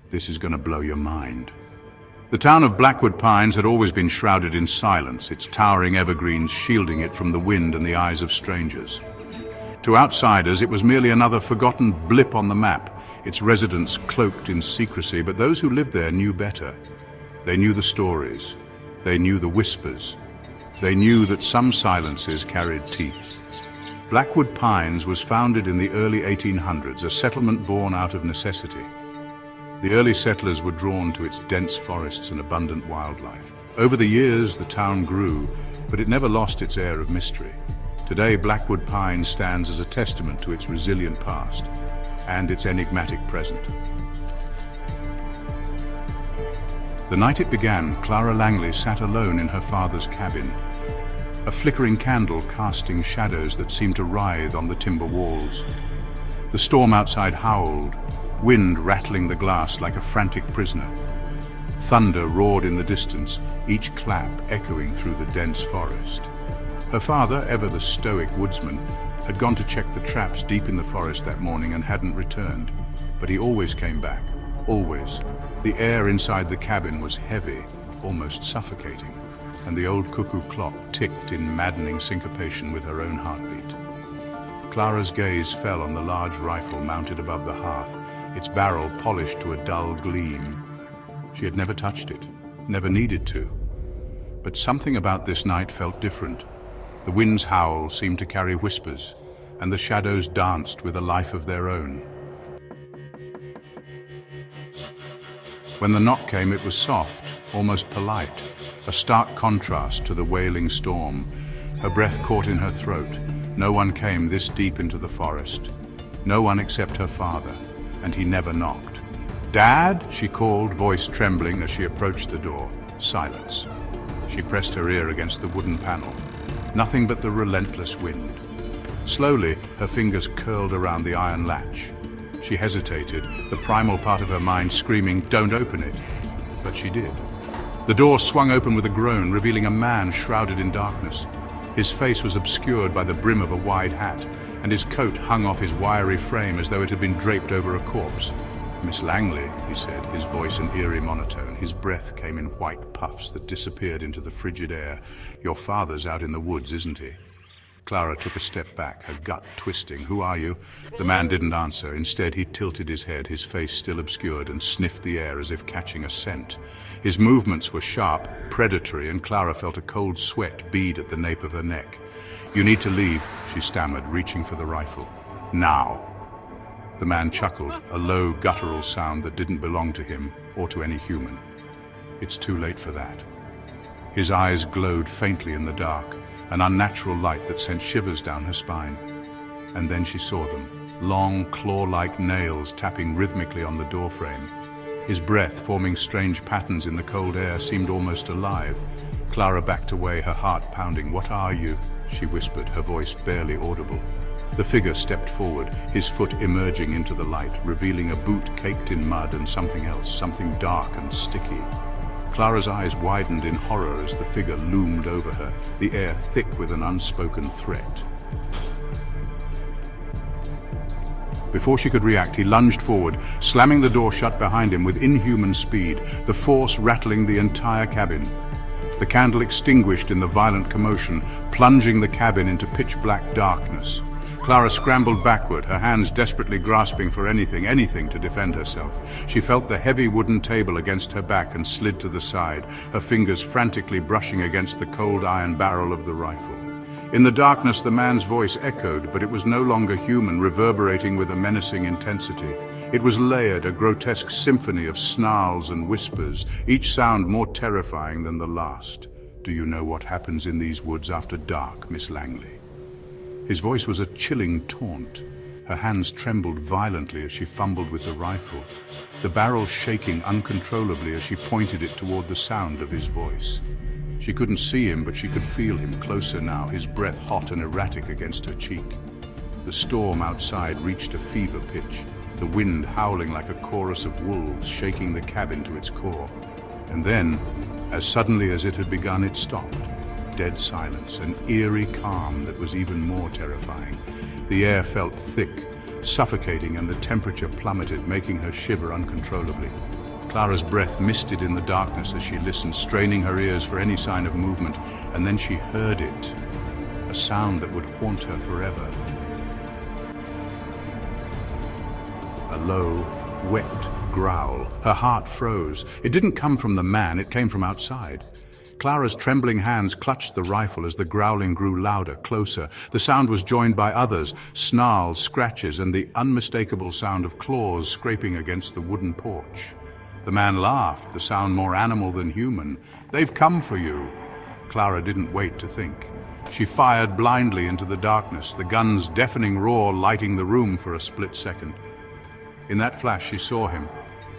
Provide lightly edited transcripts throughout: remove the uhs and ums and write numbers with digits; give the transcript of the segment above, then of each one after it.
This is going to blow your mind. The town of Blackwood Pines had always been shrouded in silence, its towering evergreens shielding it from the wind and the eyes of strangers. To outsiders, it was merely another forgotten blip on the map, its residents cloaked in secrecy, but those who lived there knew better. They knew the stories. They knew the whispers. They knew that some silences carried teeth. Blackwood Pines was founded in the early 1800s, a settlement born out of necessity. The early settlers were drawn to its dense forests and abundant wildlife. Over the years, the town grew, but it never lost its air of mystery. Today, Blackwood Pines stands as a testament to its resilient past and its enigmatic present. The night it began, Clara Langley sat alone in her father's cabin, a flickering candle casting shadows that seemed to writhe on the timber walls. The storm outside howled, wind rattling the glass like a frantic prisoner. Thunder roared in the distance, each clap echoing through the dense forest. Her father, ever the stoic woodsman, had gone to check the traps deep in the forest that morning and hadn't returned. But he always came back, always. The air inside the cabin was heavy, almost suffocating, and the old cuckoo clock ticked in maddening syncopation with her own heartbeat. Clara's gaze fell on the large rifle mounted above the hearth, its barrel polished to a dull gleam. She had never touched it, never needed to. But something about this night felt different. The wind's howl seemed to carry whispers, and the shadows danced with a life of their own. When the knock came, it was soft, almost polite, a stark contrast to the wailing storm. Her breath caught in her throat. No one came this deep into the forest. No one except her father, and he never knocked. "Dad?" she called, voice trembling as she approached the door. Silence. She pressed her ear against the wooden panel. Nothing but the relentless wind. Slowly, her fingers curled around the iron latch. She hesitated, the primal part of her mind screaming, "Don't open it." But she did. The door swung open with a groan, revealing a man shrouded in darkness. His face was obscured by the brim of a wide hat, and his coat hung off his wiry frame as though it had been draped over a corpse. "Miss Langley," he said, his voice an eerie monotone. His breath came in white puffs that disappeared into the frigid air. "Your father's out in the woods, isn't he?" Clara took a step back, her gut twisting. "Who are you?" The man didn't answer. Instead, he tilted his head, his face still obscured, and sniffed the air as if catching a scent. His movements were sharp, predatory, and Clara felt a cold sweat bead at the nape of her neck. "You need to leave," she stammered, reaching for the rifle. "Now." The man chuckled, a low, guttural sound that didn't belong to him or to any human. "It's too late for that." His eyes glowed faintly in the dark, an unnatural light that sent shivers down her spine. And then she saw them, long, claw-like nails tapping rhythmically on the doorframe. His breath, forming strange patterns in the cold air, seemed almost alive. Clara backed away, her heart pounding. "What are you?" she whispered, her voice barely audible. The figure stepped forward, his foot emerging into the light, revealing a boot caked in mud and something else, something dark and sticky. Clara's eyes widened in horror as the figure loomed over her, the air thick with an unspoken threat. Before she could react, he lunged forward, slamming the door shut behind him with inhuman speed, the force rattling the entire cabin. The candle extinguished in the violent commotion, plunging the cabin into pitch-black darkness. Clara scrambled backward, her hands desperately grasping for anything to defend herself. She felt the heavy wooden table against her back and slid to the side, her fingers frantically brushing against the cold iron barrel of the rifle. In the darkness, the man's voice echoed, but it was no longer human, reverberating with a menacing intensity. It was layered, a grotesque symphony of snarls and whispers, each sound more terrifying than the last. "Do you know what happens in these woods after dark, Miss Langley?" His voice was a chilling taunt. Her hands trembled violently as she fumbled with the rifle, the barrel shaking uncontrollably as she pointed it toward the sound of his voice. She couldn't see him, but she could feel him closer now, his breath hot and erratic against her cheek. The storm outside reached a fever pitch, the wind howling like a chorus of wolves, shaking the cabin to its core. And then, as suddenly as it had begun, it stopped. Dead silence, an eerie calm that was even more terrifying. The air felt thick, suffocating, and the temperature plummeted, making her shiver uncontrollably. Clara's breath misted in the darkness as she listened, straining her ears for any sign of movement, and then she heard it, a sound that would haunt her forever. A low, wet growl. Her heart froze. It didn't come from the man, it came from outside. Clara's trembling hands clutched the rifle as the growling grew louder, closer. The sound was joined by others, snarls, scratches, and the unmistakable sound of claws scraping against the wooden porch. The man laughed, the sound more animal than human. "They've come for you." Clara didn't wait to think. She fired blindly into the darkness, the gun's deafening roar lighting the room for a split second. In that flash she saw him,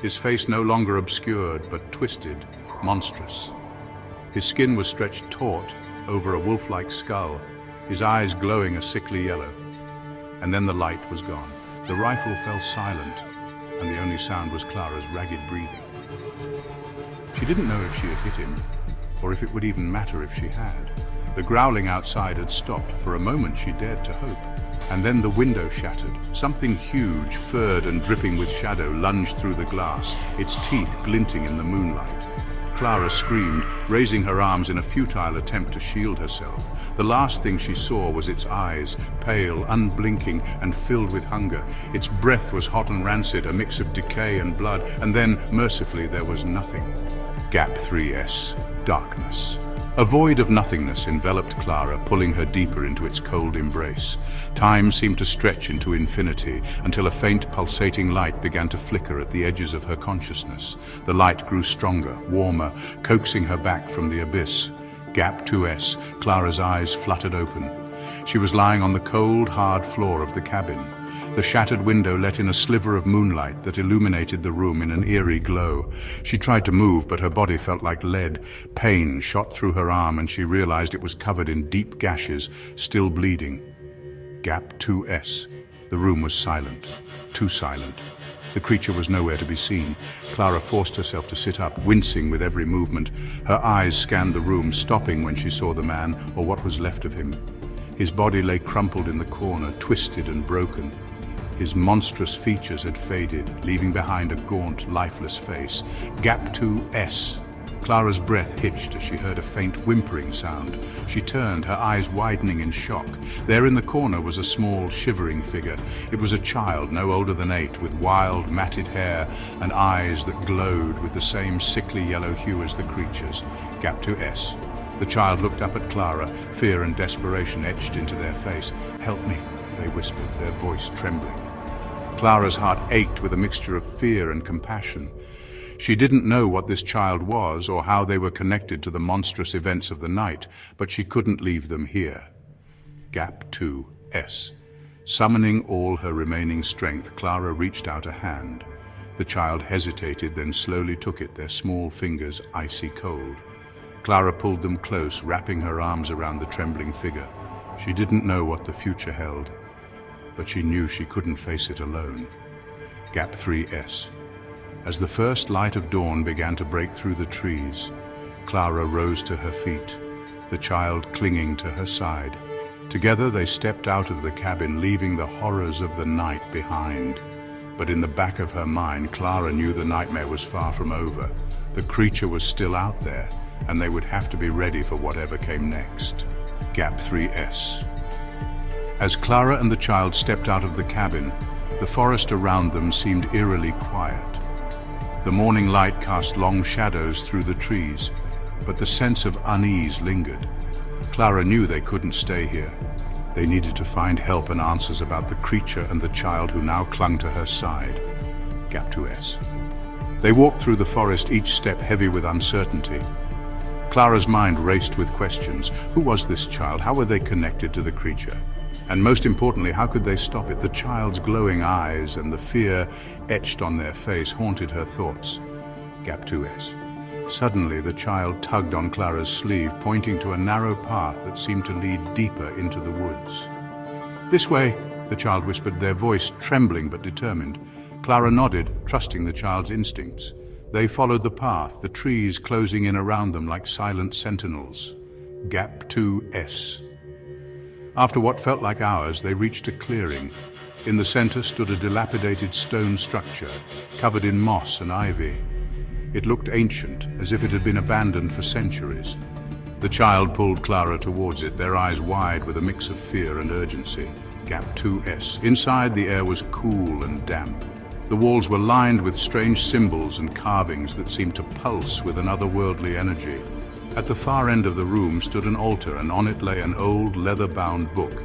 his face no longer obscured, but twisted, monstrous. His skin was stretched taut over a wolf-like skull, his eyes glowing a sickly yellow. And then the light was gone. The rifle fell silent, and the only sound was Clara's ragged breathing. She didn't know if she had hit him, or if it would even matter if she had. The growling outside had stopped. For a moment she dared to hope. And then the window shattered. Something huge, furred and dripping with shadow, lunged through the glass, its teeth glinting in the moonlight. Clara screamed, raising her arms in a futile attempt to shield herself. The last thing she saw was its eyes, pale, unblinking, and filled with hunger. Its breath was hot and rancid, a mix of decay and blood, and then, mercifully, there was nothing. Gap 3S. Darkness. A void of nothingness enveloped Clara, pulling her deeper into its cold embrace. Time seemed to stretch into infinity until a faint, pulsating light began to flicker at the edges of her consciousness. The light grew stronger, warmer, coaxing her back from the abyss. Gap 2S. Clara's eyes fluttered open. She was lying on the cold, hard floor of the cabin. The shattered window let in a sliver of moonlight that illuminated the room in an eerie glow. She tried to move, but her body felt like lead. Pain shot through her arm, and she realized it was covered in deep gashes, still bleeding. Gap 2S. The room was silent. Too silent. The creature was nowhere to be seen. Clara forced herself to sit up, wincing with every movement. Her eyes scanned the room, stopping when she saw the man, or what was left of him. His body lay crumpled in the corner, twisted and broken. His monstrous features had faded, leaving behind a gaunt, lifeless face. Gap 2S. Clara's breath hitched as she heard a faint whimpering sound. She turned, her eyes widening in shock. There in the corner was a small, shivering figure. It was a child no older than 8, with wild, matted hair and eyes that glowed with the same sickly yellow hue as the creature's. Gap 2S. The child looked up at Clara, fear and desperation etched into their face. "Help me," they whispered, their voice trembling. Clara's heart ached with a mixture of fear and compassion. She didn't know what this child was or how they were connected to the monstrous events of the night, but she couldn't leave them here. Gap 2S. Summoning all her remaining strength, Clara reached out a hand. The child hesitated, then slowly took it, their small fingers icy cold. Clara pulled them close, wrapping her arms around the trembling figure. She didn't know what the future held, but she knew she couldn't face it alone. Gap 3S. As the first light of dawn began to break through the trees, Clara rose to her feet, the child clinging to her side. Together they stepped out of the cabin, leaving the horrors of the night behind. But in the back of her mind, Clara knew the nightmare was far from over. The creature was still out there, and they would have to be ready for whatever came next. Gap 3S. As Clara and the child stepped out of the cabin, the forest around them seemed eerily quiet. The morning light cast long shadows through the trees, but the sense of unease lingered. Clara knew they couldn't stay here. They needed to find help and answers about the creature and the child who now clung to her side. Gap 2S. They walked through the forest, each step heavy with uncertainty. Clara's mind raced with questions. Who was this child? How were they connected to the creature? And most importantly, how could they stop it? The child's glowing eyes and the fear etched on their face haunted her thoughts. Gap 2S. Suddenly, the child tugged on Clara's sleeve, pointing to a narrow path that seemed to lead deeper into the woods. "This way," the child whispered, their voice trembling but determined. Clara nodded, trusting the child's instincts. They followed the path, the trees closing in around them like silent sentinels. Gap 2S. After what felt like hours, they reached a clearing. In the center stood a dilapidated stone structure, covered in moss and ivy. It looked ancient, as if it had been abandoned for centuries. The child pulled Clara towards it, their eyes wide with a mix of fear and urgency. Gap 2S. Inside, the air was cool and damp. The walls were lined with strange symbols and carvings that seemed to pulse with an otherworldly energy. At the far end of the room stood an altar, and on it lay an old, leather-bound book.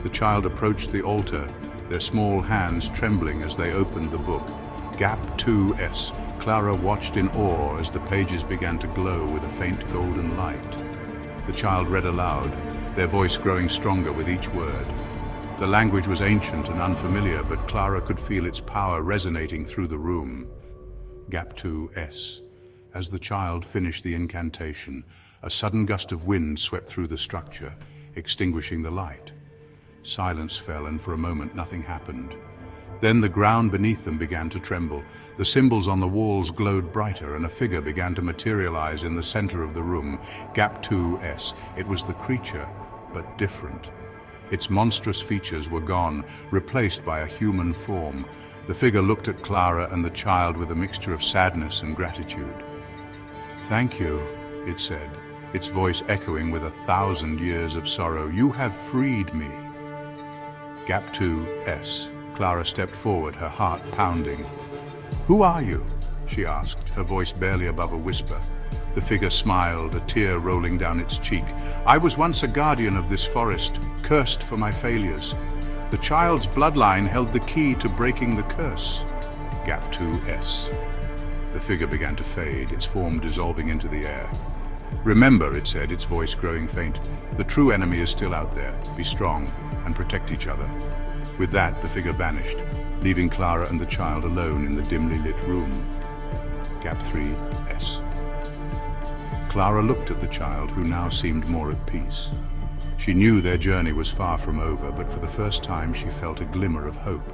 The child approached the altar, their small hands trembling as they opened the book. Gap 2S. Clara watched in awe as the pages began to glow with a faint golden light. The child read aloud, their voice growing stronger with each word. The language was ancient and unfamiliar, but Clara could feel its power resonating through the room. Gap 2S. As the child finished the incantation, a sudden gust of wind swept through the structure, extinguishing the light. Silence fell, and for a moment nothing happened. Then the ground beneath them began to tremble. The symbols on the walls glowed brighter, and a figure began to materialize in the center of the room. Gap 2S. It was the creature, but different. Its monstrous features were gone, replaced by a human form. The figure looked at Clara and the child with a mixture of sadness and gratitude. "Thank you," it said, its voice echoing with 1,000 years of sorrow. "You have freed me." Gap 2S. Clara stepped forward, her heart pounding. "Who are you?" she asked, her voice barely above a whisper. The figure smiled, a tear rolling down its cheek. "I was once a guardian of this forest, cursed for my failures. The child's bloodline held the key to breaking the curse." Gap 2S. The figure began to fade, its form dissolving into the air. "Remember," it said, its voice growing faint, "the true enemy is still out there. Be strong and protect each other." With that, the figure vanished, leaving Clara and the child alone in the dimly lit room. Gap 3S. Clara looked at the child, who now seemed more at peace. She knew their journey was far from over, but for the first time she felt a glimmer of hope.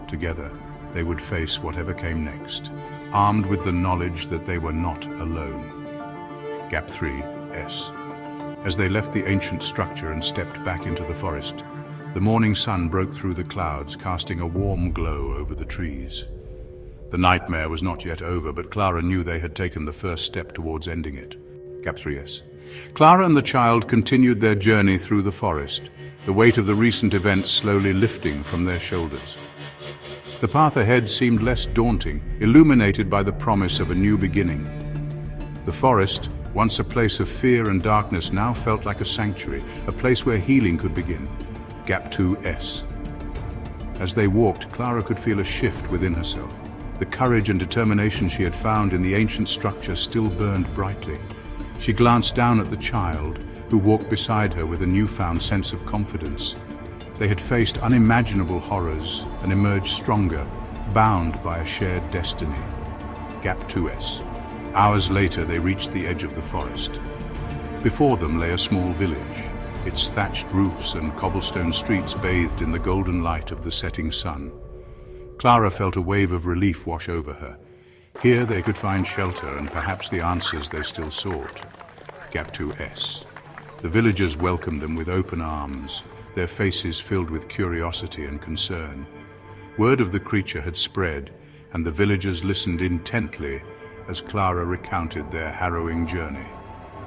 Together, they would face whatever came next, armed with the knowledge that they were not alone. Gap 3S. As they left the ancient structure and stepped back into the forest, the morning sun broke through the clouds, casting a warm glow over the trees. The nightmare was not yet over, but Clara knew they had taken the first step towards ending it. Gap 3S. Clara and the child continued their journey through the forest, the weight of the recent events slowly lifting from their shoulders. The path ahead seemed less daunting, illuminated by the promise of a new beginning. The forest, once a place of fear and darkness, now felt like a sanctuary, a place where healing could begin. Gap 2S. As they walked, Clara could feel a shift within herself. The courage and determination she had found in the ancient structure still burned brightly. She glanced down at the child, who walked beside her with a newfound sense of confidence. They had faced unimaginable horrors and emerged stronger, bound by a shared destiny. Gap 2S. Hours later, they reached the edge of the forest. Before them lay a small village, its thatched roofs and cobblestone streets bathed in the golden light of the setting sun. Clara felt a wave of relief wash over her. Here they could find shelter and perhaps the answers they still sought. Gap 2S. The villagers welcomed them with open arms, their faces filled with curiosity and concern. Word of the creature had spread, and the villagers listened intently as Clara recounted their harrowing journey.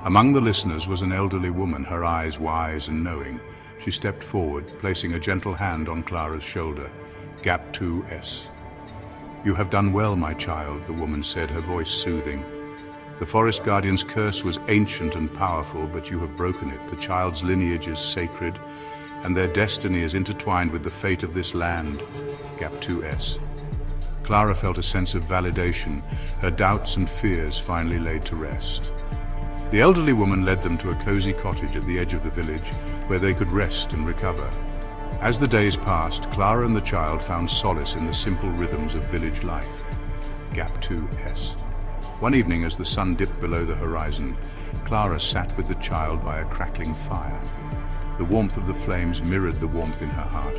Among the listeners was an elderly woman, her eyes wise and knowing. She stepped forward, placing a gentle hand on Clara's shoulder. Gap 2S. "You have done well, my child," the woman said, her voice soothing. "The Forest Guardian's curse was ancient and powerful, but you have broken it. The child's lineage is sacred, and their destiny is intertwined with the fate of this land." Gap 2S. Clara felt a sense of validation, her doubts and fears finally laid to rest. The elderly woman led them to a cozy cottage at the edge of the village, where they could rest and recover. As the days passed, Clara and the child found solace in the simple rhythms of village life. Gap 2S. One evening, as the sun dipped below the horizon, Clara sat with the child by a crackling fire. The warmth of the flames mirrored the warmth in her heart.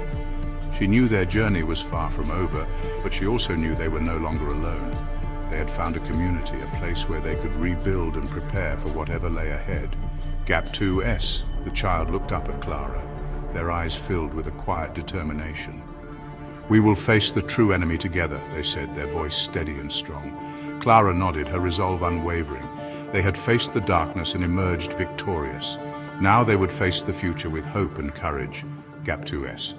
She knew their journey was far from over, but she also knew they were no longer alone. They had found a community, a place where they could rebuild and prepare for whatever lay ahead. Gap 2S. The child looked up at Clara, their eyes filled with a quiet determination. "We will face the true enemy together," they said, their voice steady and strong. Clara nodded, her resolve unwavering. They had faced the darkness and emerged victorious. Now they would face the future with hope and courage. Gap 2S.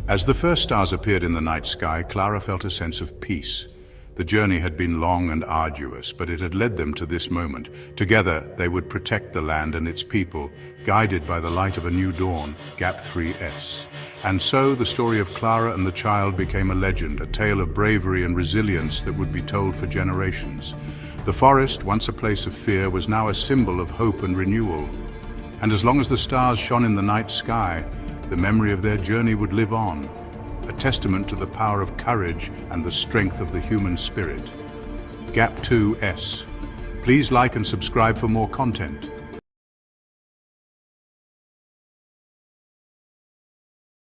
As the first stars appeared in the night sky, Clara felt a sense of peace. The journey had been long and arduous, but it had led them to this moment. Together, they would protect the land and its people, guided by the light of a new dawn, Gap 3S. And so, the story of Clara and the child became a legend, a tale of bravery and resilience that would be told for generations. The forest, once a place of fear, was now a symbol of hope and renewal. And as long as the stars shone in the night sky, the memory of their journey would live on, a testament to the power of courage and the strength of the human spirit. Gap 2S. Please like and subscribe for more content.